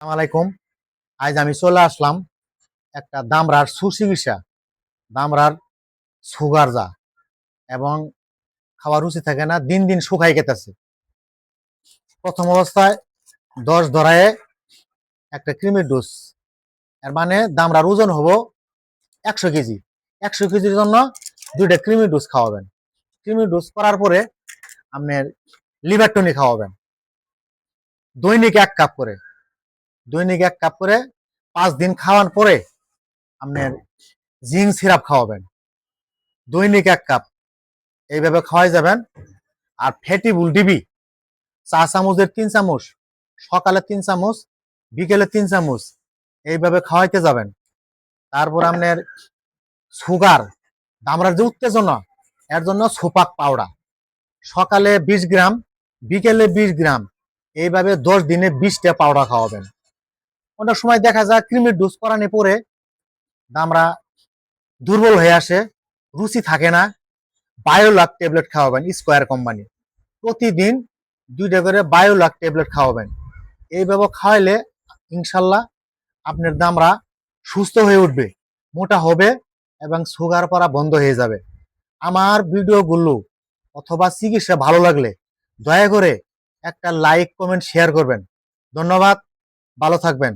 আসসালামু আলাইকুম। আজ আমি চলে আসলাম একটা দামরার সুচিকিৎসা, দামরার সুগার যা এবং খাওয়ার রুচি থাকে না, দিন দিন শুকাই গেতেছে। প্রথম অবস্থায় 10 ধরায় একটা ক্রিমির ডোজ, এর মানে দামরার ওজন হবো 100 কেজি। 100 কেজির জন্য 2টা ক্রিমির ডোজ খাওয়াবেন। ক্রিমির ডোজ করার পরে আপনার লিভার টনিক খাওয়াবেন দৈনিক 1 কাপ করে। দৈনিক 1 কাপ করে 5 দিন খাওয়ার পরে আপনার জিঙ্ক সিরাপ খাওয়াবেন দৈনিক 1 কাপ। এইভাবে খাওয়াই যাবেন। আর ফ্যাটি বুলডিবি 4 চামচের 3 চামচ, সকালে 3 চামচ, বিকেলে 3 চামচ, এইভাবে খাওয়াইতে যাবেন। তারপর আপনার সুগার, দামরার যে উত্তেজনা, এর জন্য সুপাক পাউডার সকালে 20 গ্রাম, বিকেলে 20 গ্রাম, এইভাবে 10 দিনে 20টা পাউডার খাওয়াবেন। অনেক সময় দেখা যায় ক্রিমির ডোজ করানোর পরে দামরা দুর্বল হয়ে আসে, রুচি থাকে না। বায়োলাক ট্যাবলেট খাওয়াবেন স্কোয়ার কোম্পানি, প্রতিদিন 2টা করে বায়োলাক ট্যাবলেট খাওয়াবেন। এইভাবে খাওয়াইলে ইনশাল্লাহ আপনার দামরা সুস্থ হয়ে উঠবে, মোটা হবে এবং সুগার করা বন্ধ হয়ে যাবে। আমার ভিডিওগুলো অথবা চিকিৎসা ভালো লাগলে দয়া করে একটা লাইক, কমেন্ট, শেয়ার করবেন। ধন্যবাদ, ভালো থাকবেন।